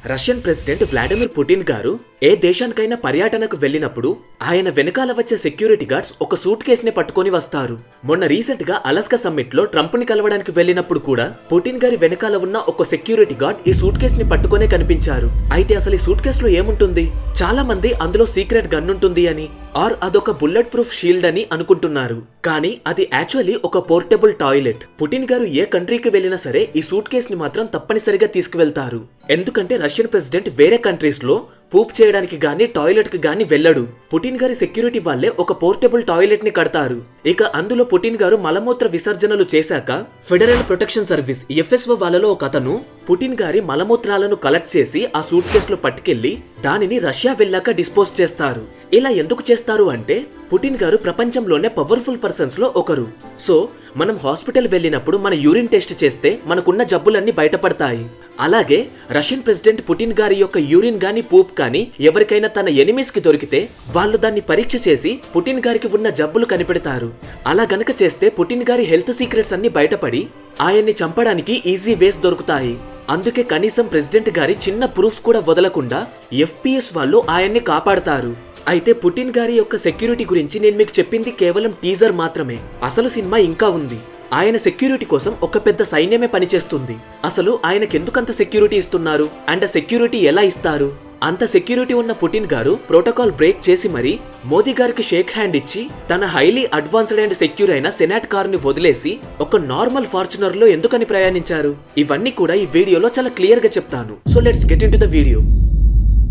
Russian president Vladimir Putin గారు ఏ దేశానికైనా పర్యటనకు వెళ్ళినప్పుడు ఆయన వెనకాల వచ్చే సెక్యూరిటీ గార్డ్స్ ఒక సూట్ కేసుని పట్టుకొని వస్తారు. మొన్న రీసెంట్ గా అలాస్కా సమ్మిట్ లో ట్రంప్ ని కలవడానికి వెళ్ళినప్పుడు కూడా పుటిన్ గారి వెనకాల ఉన్న ఒక సెక్యూరిటీ గార్డ్ ఈ సూట్ కేసుని పట్టుకొనే కనిపించారు. అయితే అసలు ఈ సూట్ కేసులో ఏముంటుంది? చాలా మంది అందులో సీక్రెట్ గన్ ఉంటుంది అని ఆర్ అదొక బుల్లెట్ ప్రూఫ్ షీల్డ్ అని అనుకుంటున్నారు. కానీ అది యాక్చువల్లీ ఒక పోర్టబుల్ టాయిలెట్. పుటిన్ గారు ఏ కంట్రీకి వెళ్ళినా సరే ఈ సూట్ కేసుని మాత్రం తప్పనిసరిగా తీసుకువెళ్తారు. ఎందుకంటే రష్యన్ ప్రెసిడెంట్ వేరే కంట్రీస్ లో పూప్ చేయడానికి గానీ టాయిలెట్ కి గానీ వెళ్ళడు. పుటిన్ గారి సెక్యూరిటీ వాళ్లే ఒక పోర్టబుల్ టాయిలెట్ ని కడతారు. ఇక అందులో పుటిన్ గారు మలమూత్ర విసర్జనలు చేశాక ఫెడరల్ ప్రొటెక్షన్ సర్వీస్ FSO వాళ్ళలో ఒక అతను పుటిన్ గారి మలమూత్రాలను కలెక్ట్ చేసి ఆ సూట్ కేసులో పట్టుకెళ్లి దానిని రష్యా వెళ్ళాక డిస్పోజ్ చేస్తారు. ఇలా ఎందుకు చేస్తారు అంటే పుటిన్ గారు ప్రపంచంలోనే పవర్ఫుల్ పర్సన్స్ లో ఒకరు. సో మనం హాస్పిటల్ వెళ్ళినప్పుడు మన యూరిన్ టెస్ట్ చేస్తే మనకున్న జబ్బులన్నీ బయటపడతాయి. అలాగే రష్యన్ ప్రెసిడెంట్ పుటిన్ గారి యొక్క యూరిన్ గానీ పూప్ కానీ ఎవరికైనా తన ఎనిమీస్ కి దొరికితే వాళ్ళు దాన్ని పరీక్ష చేసి పుటిన్ గారికి ఉన్న జబ్బులు కనిపెడతారు. అలా గనక చేస్తే పుటిన్ గారి హెల్త్ సీక్రెట్స్ అన్ని బయటపడి ఆయన్ని చంపడానికి ఈజీ వేస్ దొరుకుతాయి. అందుకే కనీసం ప్రెసిడెంట్ గారి చిన్న ప్రూఫ్ కూడా వదలకుండా FPS వాళ్ళు ఆయన్ని కాపాడతారు. అయితే పుటిన్ గారి యొక్క సెక్యూరిటీ గురించి నేను మీకు చెప్పింది కేవలం టీజర్ మాత్రమే. అసలు సినిమా ఇంకా ఉంది. ఆయన సెక్యూరిటీ కోసం ఒక పెద్ద సైన్యమే పనిచేస్తుంది. అసలు ఆయనకెందుకంత సెక్యూరిటీ ఇస్తున్నారు అండ్ సెక్యూరిటీ ఎలా ఇస్తారు? అంత సెక్యూరిటీ ఉన్న పుటిన్ గారు ప్రోటోకాల్ బ్రేక్ చేసి మరీ మోదీ గారికి షేక్ హ్యాండ్ ఇచ్చి తన హైలీ అడ్వాన్స్డ్ అండ్ సెక్యూర్ అయిన సెనాట్ కార్ ని వదిలేసి ఒక నార్మల్ ఫార్చునర్ లో ఎందుకని ప్రయాణించారు? ఇవన్నీ కూడా ఈ వీడియోలో చాలా క్లియర్ గా చెప్తాను. So let's get in to the video.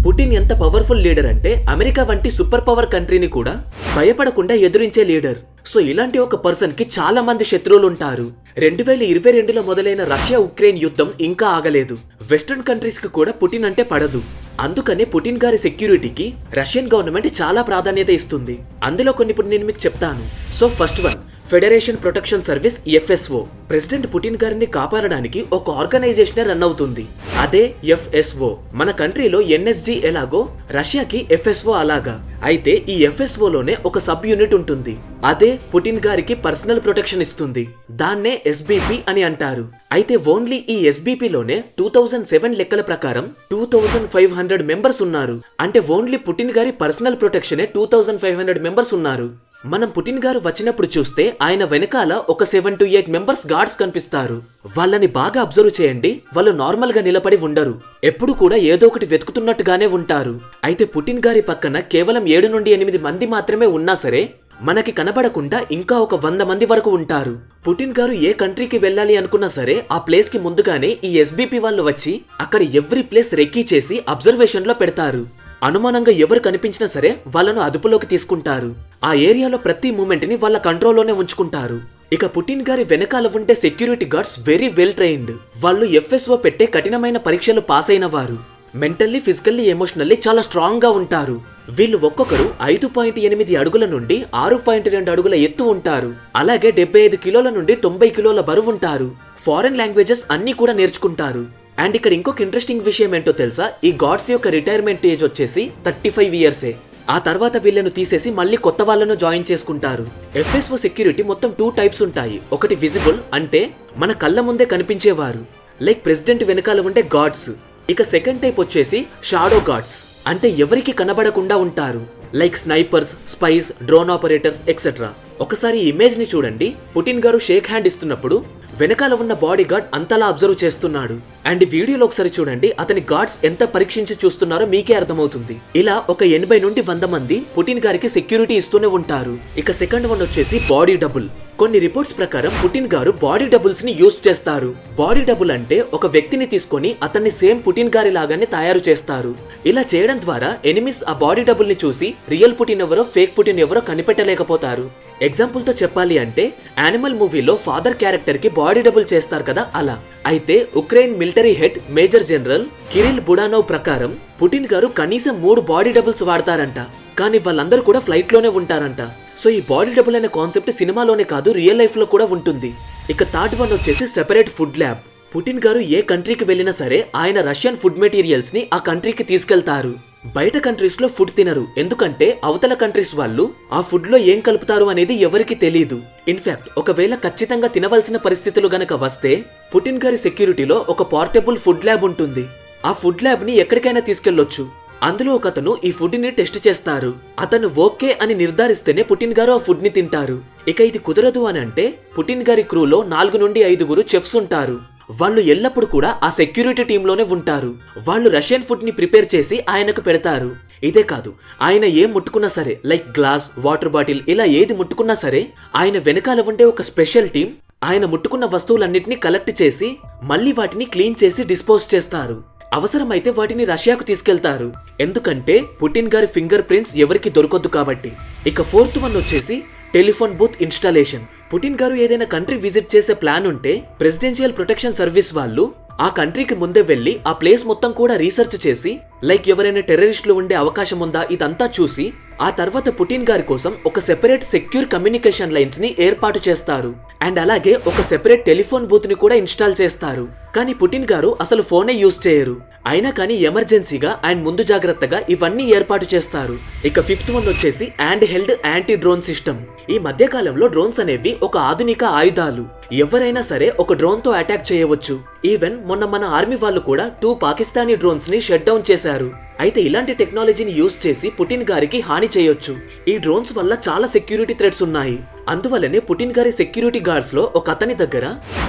Putin ఎంత పవర్ఫుల్ లీడర్ అంటే అమెరికా వంటి సూపర్ పవర్ కంట్రీని కూడా భయపడకుండా ఎదురించే లీడర్. సో ఇలాంటి ఒక పర్సన్ కి చాలా మంది శత్రువులు ఉంటారు. 2022లో మొదలైన రష్యా ఉక్రెయిన్ యుద్ధం ఇంకా ఆగలేదు. వెస్టర్న్ కంట్రీస్ కి కూడా పుటిన్ అంటే పడదు. అందుకనే పుటిన్ గారి సెక్యూరిటీకి రష్యన్ గవర్నమెంట్ చాలా ప్రాధాన్యత ఇస్తుంది. అందులో కొన్ని ఇప్పుడు నేను మీకు చెప్తాను. So first one, federation protection service FSO. President Putin గారిని కాపాడడానికి ఒక ఆర్గనైజేషన్ రన్ అవుతుంది. అదే FSO. మన కంట్రీలో NSG ఎలాగో రష్యాకి FSO అలాగా. అయితే ఈ FSO లోనే ఒక సబ్ యూనిట్ ఉంటుంది. అదే పుటిన్ గారికి పర్సనల్ ప్రొటెక్షన్ ఇస్తుంది. దాన్నే SBP అని అంటారు. అయితే ఓన్లీ ఈ SBP లోనే 2007 లెక్కల ప్రకారం 2500 మెంబర్స్ ఉన్నారు. అంటే ఓన్లీ పుటిన్ గారి పర్సనల్ ప్రొటెక్షనే 2500 మెంబర్స్ ఉన్నారు. మనం పుటిన్ గారు వచ్చినప్పుడు చూస్తే ఆయన వెనకాల ఒక 7 to 8 మెంబర్స్ గార్డ్స్ కనిపిస్తారు. వాళ్ళని బాగా అబ్జర్వ్ చేయండి. వాళ్ళు నార్మల్ గా నిలబడి ఉండరు. ఎప్పుడు కూడా ఏదో ఒకటి వెతుకుతున్నట్టుగానే ఉంటారు. అయితే పుటిన్ గారి పక్కన కేవలం 7 నుండి 8 మంది మాత్రమే ఉన్నా సరే మనకి కనబడకుండా ఇంకా ఒక 100 మంది వరకు ఉంటారు. పుటిన్ గారు ఏ కంట్రీకి వెళ్ళాలి అనుకున్నా సరే ఆ ప్లేస్ కి ముందుగానే ఈ SBP వాళ్ళు వచ్చి అక్కడ ఎవ్రీ ప్లేస్ రెక్కీ చేసి అబ్జర్వేషన్ లో పెడతారు. అనుమానంగా ఎవరు కనిపించినా సరే వాళ్ళను అదుపులోకి తీసుకుంటారు. ఆ ఏరియాలో ప్రతి మూమెంట్ ని వాళ్ళ కంట్రోల్లోనే ఉంచుకుంటారు. ఇక పుటిన్ గారి వెనకాల ఉండే security guards very well trained. వాళ్ళు FSO పెట్టే కఠినమైన పరీక్షలు పాస్ అయిన వారు. మెంటల్లీ, ఫిజికల్లీ, ఎమోషనల్లీ చాలా స్ట్రాంగ్ గా ఉంటారు. వీళ్ళు ఒక్కొక్కరు 5.8 అడుగుల నుండి 6.2 అడుగుల ఎత్తు ఉంటారు. అలాగే 75 కిలోల నుండి 90 కిలోల బరువు ఉంటారు. ఫారెన్ లాంగ్వేజెస్ అన్ని కూడా నేర్చుకుంటారు. అండ్ ఇక్కడ ఇంకొక ఇంట్రెస్టింగ్ విషయం ఏంటో తెలుసా? ఈ గాడ్స్ యొక్క రిటైర్మెంట్ ఏజ్ వచ్చేసి 35 ఇయర్సే. ఆ తర్వాత వీళ్ళను తీసేసి మళ్ళీ కొత్త వాళ్ళను జాయిన్ చేసుకుంటారు. FSO సెక్యూరిటీ మొత్తం 2 టైప్స్ ఉంటాయి. ఒకటి విజిబుల్, అంటే మన కళ్ళ ముందే కనిపించేవారు, లైక్ ప్రెసిడెంట్ వెనకాల ఉండే గాడ్స్. ఇక సెకండ్ టైప్ వచ్చేసి షాడో గాడ్స్, అంటే ఎవరికి కనబడకుండా ఉంటారు, like snipers, spice, drone operators etcetera. ఒకసారి ఇమేజ్ ని చూడండి. పుటిన్ గారు షేక్ హ్యాండ్ ఇస్తున్నప్పుడు వెనకాల ఉన్న బాడీ గార్డ్ అంతలా అబ్జర్వ్ చేస్తున్నాడు. అండ్ వీడియోలో ఒకసారి చూడండి, అతని గార్డ్స్ ఎంత పరీక్షించి చూస్తున్నారో మీకే అర్థమవుతుంది. ఇలా ఒక 80 నుండి 100 మంది పుటిన్ గారికి సెక్యూరిటీ ఇస్తూనే ఉంటారు. ఇక సెకండ్ వన్ వచ్చేసి బాడీ డబుల్. కొన్ని రిపోర్ట్స్ ప్రకారం పుటిన్ గారు బాడీ డబుల్స్ ని యూజ్ చేస్తారు. బాడీ డబుల్ అంటే ఒక వ్యక్తిని తీసుకొని అతన్ని సేమ్ పుటిన్ గారి లాగానే తయారు చేస్తారు. ఇలా చేయడం ద్వారా ఎనిమిస్ ఆ బాడీ డబుల్ ని చూసి రియల్ పుటిన్ ఎవరో ఫేక్ పుటిన్ ఎవరో కనిపెట్టలేకపోతారు. ఎగ్జాంపుల్ తో చెప్పాలి అంటే యానిమల్ మూవీలో ఫాదర్ క్యారెక్టర్ కి బాడీ డబుల్ చేస్తారు కదా, అలా. అయితే Ukraine military head major general Kirill Budanov ప్రకారం పుటిన్ గారు కనీసం 3 బాడీ డబుల్స్ వాడతారంట. కానీ వాళ్ళందరూ కూడా ఫ్లైట్ లోనే ఉంటారంట. సో ఈ బాడీ డబుల్ అనే కాన్సెప్ట్ సినిమాలోనే కాదు రియల్ లైఫ్ లో కూడా ఉంటుంది. ఇక థర్డ్ వన్ వచ్చేసి సెపరేట్ ఫుడ్ ల్యాబ్. పుటిన్ గారు ఏ కంట్రీకి వెళ్ళినా సరే ఆయన రష్యన్ ఫుడ్ మెటీరియల్స్ ని ఆ కంట్రీకి తీసుకెళ్తారు. బయట కంట్రీస్ లో ఫుడ్ తినరు. ఎందుకంటే అవతల కంట్రీస్ వాళ్ళు ఆ ఫుడ్ లో ఏం కలుపుతారు అనేది ఎవరికి తెలియదు. ఇన్ఫాక్ట్ ఒకవేళ ఖచ్చితంగా తినవలసిన పరిస్థితులు గనక వస్తే పుటిన్ గారి సెక్యూరిటీలో ఒక పోర్టబుల్ ఫుడ్ ల్యాబ్ ఉంటుంది. ఆ ఫుడ్ ల్యాబ్ ని ఎక్కడికైనా తీసుకెళ్లొచ్చు. అందులో ఒకతను ఈ ఫుడ్ ని టెస్ట్ చేస్తారు. అతను ఓకే అని నిర్ధారిస్తేనే పుటిన్ గారు ఆ ఫుడ్ ని తింటారు. ఇక ఇది కుదరదు అని అంటే పుటిన్ గారి క్రూలో 4 నుండి 5 చెఫ్స్ ఉంటారు. వాళ్ళు ఎల్లప్పుడు కూడా ఆ సెక్యూరిటీ టీంలోనే ఉంటారు. వాళ్ళు రష్యన్ ఫుడ్ ని ప్రిపేర్ చేసి ఆయనకు పెడతారు. ఇదే కాదు, ఆయన ఏం ముట్టుకున్నా సరే, లైక్ గ్లాస్, వాటర్ బాటిల్, ఇలా ఏది ముట్టుకున్నా సరే ఆయన వెనకాల ఉండే ఒక స్పెషల్ టీం ఆయన ముట్టుకున్న వస్తువులన్నిటినీ కలెక్ట్ చేసి మళ్ళీ వాటిని క్లీన్ చేసి డిస్పోజ్ చేస్తారు. అవసరమైతే వాటిని రష్యాకు తీసుకెళ్తారు. ఎందుకంటే పుటిన్ గారి ఫింగర్ ప్రింట్స్ ఎవరికి దొరకొద్దు కాబట్టి. ఇక 4th వన్ వచ్చేసి టెలిఫోన్ బూత్ ఇన్స్టాలేషన్. పుటిన్ గారు ఏదైనా కంట్రీ విజిట్ చేసే ప్లాన్ ఉంటే ప్రెసిడెన్షియల్ ప్రొటెక్షన్ సర్వీస్ వాళ్ళు ఆ కంట్రీకి ముందే వెళ్లి ఆ ప్లేస్ మొత్తం కూడా రీసెర్చ్ చేసి, లైక్ ఎవరైనా టెర్రరిస్టులు ఉండే అవకాశం ఉందా ఇదంతా చూసి ఆ తర్వాత పుటిన్ గారి కోసం ఒక సెపరేట్ సెక్యూర్ కమ్యూనికేషన్ లైన్స్ ని ఏర్పాటు చేస్తారు. అండ్ అలాగే ఒక సెపరేట్ టెలిఫోన్ బూత్ ని కూడా ఇన్స్టాల్ చేస్తారు. కానీ పుటిన్ గారు అసలు ఫోనే యూజ్ చేయరు. అయినా కానీ ఎమర్జెన్సీగా అండ్ ముందు జాగ్రత్తగా ఇవన్నీ ఏర్పాటు చేస్తారు. ఇక 5th వన్ వచ్చేసి hand held anti drone system. ఈ మధ్య కాలంలో డ్రోన్స్ అనేవి ఒక ఆధునిక ఆయుధాలు. ఎవరైనా సరే ఒక డ్రోన్ తో అటాక్ చేయవచ్చు. ఈవెన్ మొన్న మన ఆర్మీ వాళ్ళు కూడా 2 పాకిస్తానీ డ్రోన్స్ ని షట్ డౌన్ చేశారు. అయితే ఇలాంటి టెక్నాలజీని యూజ్ చేసి పుటిన్ గారికి హాని చేయొచ్చు. ఈ డ్రోన్స్ వల్ల చాలా సెక్యూరిటీ థ్రెట్స్ ఉన్నాయి. అందువల్లనే పుటిన్ గారి సెక్యూరిటీ గార్డ్స్ లో ఒక అతని దగ్గర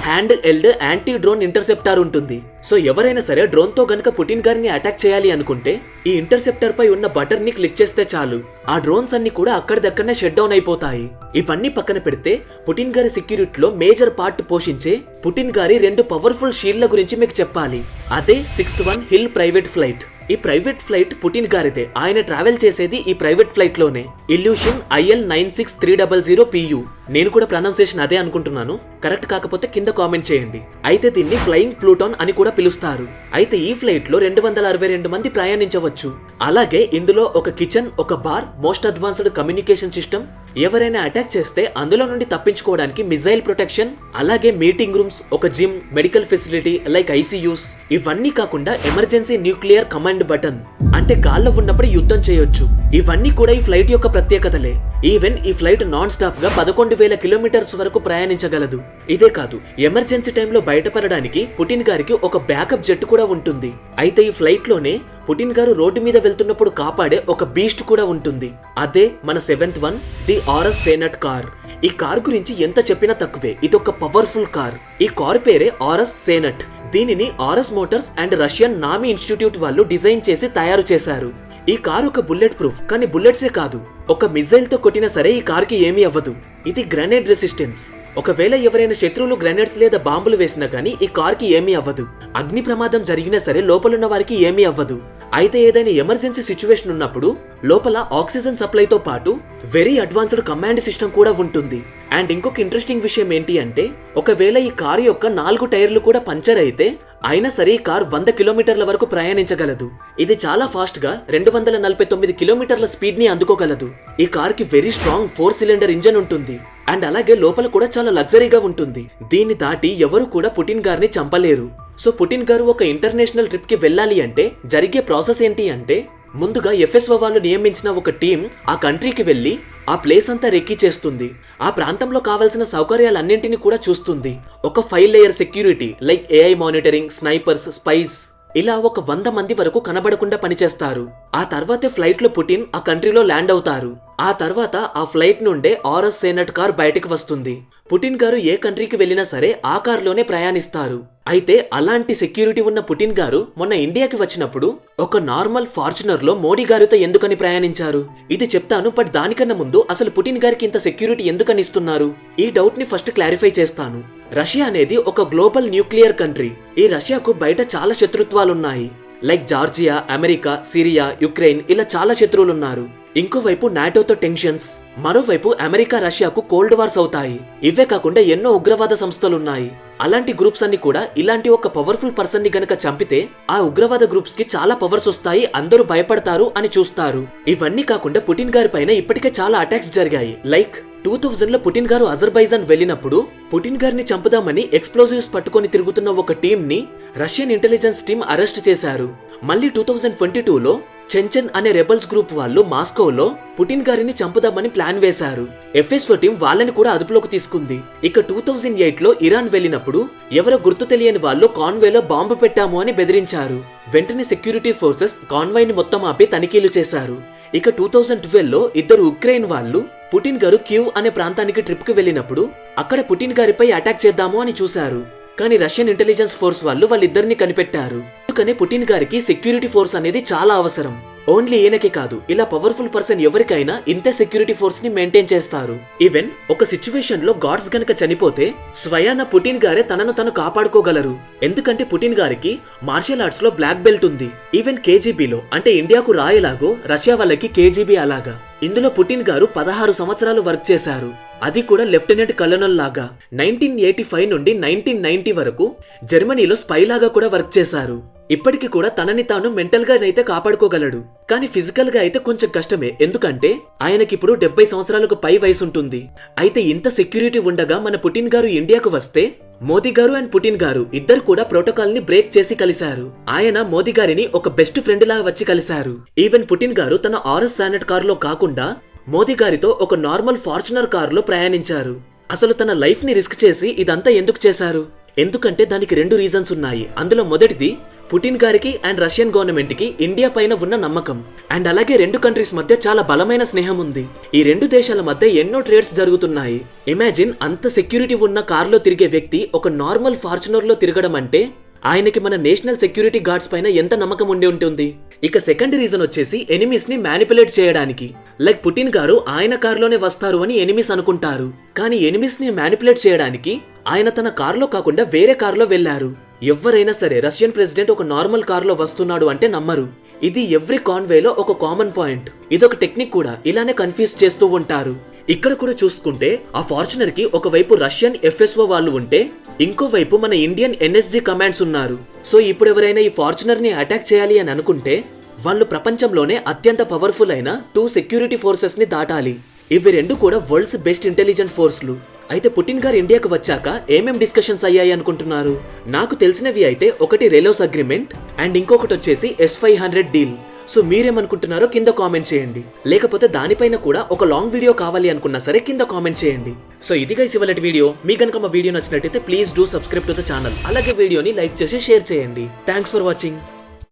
hand held anti drone interceptor ఉంటుంది. సో ఎవరైనా సరే డ్రోన్ తో గనక పుటిన్ గారిని అటాక్ చేయాలి అనుకుంటే ఈ ఇంటర్సెప్టర్ పై ఉన్న బటన్ ని క్లిక్ చేస్తే చాలు, ఆ డ్రోన్స్ అన్ని కూడా అక్కడిదక్కడనే షట్ డౌన్ అయిపోతాయి. ఇవన్నీ పక్కన పెడితే పుటిన్ గారి సెక్యూరిటీలో మేజర్ పార్ట్ పోషించే పుటిన్ గారి 2 పవర్ఫుల్ షీల్డ్ల గురించి మీకు చెప్పాలి. అదే 6th one hill private flight. ఈ ప్రైవేట్ ఫ్లైట్ పుటిన్ గారిదే. ఆయన ట్రావెల్ చేసేది ఈ ప్రైవేట్ ఫ్లైట్ లోనే. Illusion IL-96300PU. నేను కూడా ప్రొనౌన్సియేషన్ అదే అనుకుంటున్నాను. కరెక్ట్ కాకపోతే కింద కామెంట్ చేయండి. అయితే దీన్ని ఫ్లయింగ్ ప్లూటాన్ అని కూడా పిలుస్తారు. అయితే ఈ ఫ్లైట్ లో 262 మంది ప్రయాణించవచ్చు. అలాగే ఇందులో ఒక కిచెన్, ఒక bar, most advanced communication system, ఎవరైనా అటాక్ చేస్తే అందులో నుండి తప్పించుకోవడానికి మిజైల్ ప్రొటెక్షన్, అలాగే మీటింగ్ రూమ్స్, ఒక gym, medical facility like ICUs, ఇవన్నీ కాకుండా ఎమర్జెన్సీ న్యూక్లియర్ కమాండ్ బటన్, అంటే గాల్లో ఉన్నప్పుడు యుద్ధం చేయొచ్చు. ఇవన్నీ కూడా ఈ ఫ్లైట్ యొక్క ప్రత్యేకతలే. ఈవెన్ ఈ ఫ్లైట్ నాన్ స్టాప్ గా 11,000 కిలోమీటర్స్ వరకు ప్రయాణించగలదు. ఇదే కాదు, ఎమర్జెన్సీ టైంలో బయటపడడానికి పుటిన్ గారికి ఒక బ్యాకప్ జెట్ కూడా ఉంటుంది. అయితే ఈ ఫ్లైట్ లోనే పుటిన్ గారు రోడ్డు మీద వెళ్తున్నప్పుడు కాపాడే ఒక బీస్ట్ కూడా ఉంటుంది. అదే మన 7th one, the RS Senat car. ఈ కార్ గురించి ఎంత చెప్పినా తక్కువే. ఇదొక పవర్ఫుల్ కార్. ఈ కార్ పేరే ఆర్ఎస్ సేనట్. దీనిని RS Motors and Russian NAMI institute వాళ్ళు డిజైన్ చేసి తయారు చేశారు. ఈ కార్ ఒక బుల్లెట్ ప్రూఫ్. కానీ బుల్లెట్సే కాదు, ఒక మిజైల్ తో కొట్టినా సరే ఈ కార్ కి ఏమీ అవ్వదు. ఇది గ్రెనేడ్ రెసిస్టెన్స్. ఒకవేళ ఎవరైనా శత్రువులు గ్రెనేడ్స్ లేదా బాంబులు వేసినా కానీ ఈ కార్ కి ఏమీ అవ్వదు. అగ్ని ప్రమాదం జరిగినా సరే లోపలున్న వారికి ఏమీ అవ్వదు. అయితే ఏదైనా ఎమర్జెన్సీ సిచ్యువేషన్ ఉన్నప్పుడు లోపల ఆక్సిజన్ సప్లైతో పాటు వెరీ అడ్వాన్స్డ్ కమాండ్ సిస్టమ్ కూడా ఉంటుంది. అండ్ ఇంకొక ఇంట్రెస్టింగ్ విషయం ఏంటి అంటే, ఒకవేళ ఈ కారు యొక్క 4 టైర్లు కూడా పంచర్ అయితే అయినా సరే ఈ కార్ 100 కిలోమీటర్ల వరకు ప్రయాణించగలదు. ఇది చాలా ఫాస్ట్ గా 249 కిలోమీటర్ల స్పీడ్ ని అందుకోగలదు. ఈ కార్ కి వెరీ స్ట్రాంగ్ 4 సిలిండర్ ఇంజన్ ఉంటుంది. అండ్ అలాగే లోపల కూడా చాలా లగ్జరీగా ఉంటుంది. దీన్ని దాటి ఎవరు కూడా పుటిన్ గారిని చంపలేరు. సో పుటిన్ గారు ఒక ఇంటర్నేషనల్ ట్రిప్ కి వెళ్ళాలి అంటే జరిగే ప్రాసెస్ ఏంటి అంటే, ముందుగా FSO వాళ్ళు నియమించిన ఒక టీం ఆ కంట్రీకి వెళ్లి ఆ ప్లేస్ అంతా రెక్కీ చేస్తుంది. ఆ ప్రాంతంలో కావాల్సిన సౌకర్యాలన్నింటినీ కూడా చూస్తుంది. ఒక 5 layer security like AI monitoring, snipers, spice, ఇలా ఒక 100 మంది వరకు కనబడకుండా పనిచేస్తారు. ఆ తర్వాతే ఫ్లైట్ లో పుటిన్ ఆ కంట్రీలో ల్యాండ్ అవుతారు. ఆ తర్వాత ఆ ఫ్లైట్ నుండే ఆర్ఎస్ సేనట్ కార్ బయటికి వస్తుంది. పుటిన్ గారు ఏ కంట్రీకి వెళ్ళినా సరే ఆ కార్లోనే ప్రయాణిస్తారు. అయితే అలాంటి సెక్యూరిటీ ఉన్న పుటిన్ గారు మొన్న ఇండియాకి వచ్చినప్పుడు ఒక నార్మల్ ఫార్చునర్ లో మోడీ గారితో ఎందుకని ప్రయాణించారు? ఇది చెప్తాను. బట్ దానికన్నా ముందు అసలు పుటిన్ గారికి ఇంత సెక్యూరిటీ ఎందుకని ఇస్తున్నారు? ఈ డౌట్ ని ఫస్ట్ క్లారిఫై చేస్తాను. రష్యా అనేది ఒక గ్లోబల్ న్యూక్లియర్ కంట్రీ. ఈ రష్యాకు బయట చాలా శత్రుత్వాలున్నాయి. Like Georgia, America, Syria, Ukraine, ఇలా చాలా శత్రువులున్నారు. ఇంకోవైపు నాటోతో టెన్షన్స్, మరోవైపు అమెరికా రష్యాకు కోల్డ్ వార్స్ అవుతాయి. ఇవే కాకుండా ఎన్నో ఉగ్రవాద సంస్థలున్నాయి. అలాంటి గ్రూప్స్ అన్ని కూడా ఇలాంటి ఒక పవర్ఫుల్ పర్సన్ ని గనక చంపితే ఆ ఉగ్రవాద గ్రూప్స్ కి చాలా పవర్స్ వస్తాయి, అందరూ భయపడతారు అని చూస్తారు. ఇవన్నీ కాకుండా పుటిన్ గారి పైన ఇప్పటికే చాలా అటాక్స్ జరిగాయి. లైక్ 2000 లో పుటిన్ గారు అజర్బైజాన్ వెళ్ళినప్పుడు పుటిన్ గారిని చంపుదామని ఎక్స్ప్లోజివ్స్ పట్టుకొని తిరుగుతున్న ఒక టీం ని రష్యన్ ఇంటెలిజెన్స్ టీం అరెస్ట్ చేశారు. మళ్ళీ 2022లో చెంచెన్ అనే రెబల్స్ గ్రూప్ వాళ్ళు మాస్కోలో పుటిన్ గారిని చంపుదామని ప్లాన్ వేశారు. FSO టీం వాళ్ళని కూడా అదుపులోకి తీసుకుంది. ఇక 2008లో ఇరాన్ వెళ్ళినప్పుడు ఎవరో గుర్తు తెలియని వాళ్ళు కాన్వేలో బాంబు పెట్టాము అని బెదిరించారు. వెంటనే సెక్యూరిటీ ఫోర్సెస్ కాన్వాయ్ ని మొత్తం ఆపి తనిఖీలు చేశారు. ఇక 2012లో ఇద్దరు ఉక్రెయిన్ వాళ్ళు పుటిన్ గారు క్యూ అనే ప్రాంతానికి ట్రిప్ కి వెళ్ళినప్పుడు అక్కడ పుటిన్ గారిపై అటాక్ చేద్దాము అని చూశారు. కానీ రష్యన్ ఇంటెలిజెన్స్ ఫోర్స్ వాళ్ళు వాళ్ళిద్దరిని కనిపెట్టారు. అందుకనే పుటిన్ గారికి సెక్యూరిటీ ఫోర్స్ అనేది చాలా అవసరం. ఓన్లీ ఈయనకే కాదు, ఇలా పవర్ఫుల్ పర్సన్ ఎవరికైనా ఇంతే సెక్యూరిటీ ఫోర్స్ ని మెయింటైన్ చేస్తారు. ఈవెన్ ఒక సిచ్యువేషన్ లో గాడ్స్ గనక చనిపోతే స్వయాన పుటిన్ గారే తనను తను కాపాడుకోగలరు. ఎందుకంటే పుటిన్ గారికి మార్షల్ ఆర్ట్స్ లో బ్లాక్ బెల్ట్ ఉంది. ఈవెన్ కేజీబీలో అంటే ఇండియాకు రాయలాగో రష్యా వాళ్ళకి కేజీబీ అలాగా. ఇందులో పుటిన్ గారు 16 సంవత్సరాలు వర్క్ చేశారు. అది కూడా లెఫ్టినెంట్ కల్నల్ లాగా. 1985 నుండి 1990 వరకు జర్మనీలో స్పై లాగా కూడా వర్క్ చేశారు. ఇప్పటికి కూడా తనని తాను మెంటల్ గా అయితే కాపాడుకోగలడు. కానీ ఫిజికల్ గా అయితే కొంచెం కష్టమే. ఎందుకంటే ఆయనకిప్పుడు 70 సంవత్సరాలకు పై వయసు ఉంటుంది. అయితే ఇంత సెక్యూరిటీ ఉండగా మన పుటిన్ గారు ఇండియాకు వస్తే మోదీ గారు అండ్ పుటిన్ గారు ఇద్దరు కూడా ప్రోటోకాల్ ని బ్రేక్ చేసి కలిశారు. ఆయన మోదీ గారిని ఒక బెస్ట్ ఫ్రెండ్ లాగా వచ్చి కలిశారు. ఈవెన్ పుటిన్ గారు తన ఆర్ఎస్ సానెట్ కారులో కాకుండా మోదీ గారితో ఒక నార్మల్ ఫార్చునర్ కారులో ప్రయాణించారు. అసలు తన లైఫ్ ని రిస్క్ చేసి ఇదంతా ఎందుకు చేశారు? ఎందుకంటే దానికి 2 రీజన్స్ ఉన్నాయి. అందులో మొదటిది పుటిన్ గారికి అండ్ రష్యన్ గవర్నమెంట్ కి ఇండియా పైన ఉన్న నమ్మకం. అండ్ అలాగే 2 కంట్రీస్ మధ్య చాలా బలమైన స్నేహం ఉంది. ఈ 2 దేశాల మధ్య ఎన్నో ట్రేడ్స్ జరుగుతున్నాయి. ఇమాజిన్ అంత సెక్యూరిటీ ఉన్న కార్లో తిరిగే వ్యక్తి ఒక నార్మల్ ఫార్చునర్ లో తిరగడం అంటే ఆయనకి మన నేషనల్ సెక్యూరిటీ గార్డ్స్ పైన ఎంత నమ్మకం ఉండి ఉంటుంది. ఇక సెకండ్ రీజన్ వచ్చేసి ఎనిమీస్ ని మ్యానిపులేట్ చేయడానికి. లైక్ పుటిన్ గారు ఆయన కారులోనే వస్తారు అని ఎనిమీస్ అనుకుంటారు. కానీ ఎనిమీస్ ని మ్యానిపులేట్ చేయడానికి ఆయన తన కారులో కాకుండా వేరే కారులో వెళ్లారు. ఎవరైనా సరే రష్యన్ ప్రెసిడెంట్ ఒక నార్మల్ కారులో వస్తున్నాడు అంటే నమ్మరు. ఇది ఎవ్రీ కాన్వేలో ఒక కామన్ పాయింట్. ఇదొక టెక్నిక్ కూడా. ఇలానే కన్ఫ్యూజ్ చేస్తూ ఉంటారు. ఇక్కడ కూడా చూసుకుంటే ఆ ఫార్చునర్ కి ఒకవైపు రష్యన్ ఎఫ్ఎస్ఓ వాళ్ళు ఉంటే ఇంకోవైపు మన ఇండియన్ ఎన్ఎస్జీ కమాండ్స్ ఉన్నారు. సో ఇప్పుడు ఎవరైనా ఈ ఫార్చునర్ ని అటాక్ చేయాలి అని అనుకుంటే వాళ్ళు ప్రపంచంలోనే అత్యంత పవర్ఫుల్ అయిన 2 సెక్యూరిటీ ఫోర్సెస్ ని దాటాలి. ఇవి 2 కూడా వరల్డ్స్ బెస్ట్ ఇంటెలిజెంట్ ఫోర్స్లు. అయితే పుటిన్ గారు ఇండియాకు వచ్చాక ఏమేం డిస్కషన్స్ అయ్యాయి అనుకుంటున్నారు? నాకు తెలిసినవి అయితే ఒకటి రెలోస్ అగ్రిమెంట్ అండ్ ఇంకొకటి వచ్చేసి S-500 డీల్. సో మీరేమనుకుంటున్నారో కింద కామెంట్ చేయండి. లేకపోతే దానిపైన కూడా ఒక లాంగ్ వీడియో కావాలి అనుకున్నా సరే కింద కామెంట్ చేయండి. సో ఇది గైస్ ఇవాళటి వీడియో. మీ కనుక మా వీడియో నచ్చినట్టయితే please do subscribe to the channel. అలాగే వీడియోని లైక్ చేసి షేర్ చేయండి. Thanks for watching.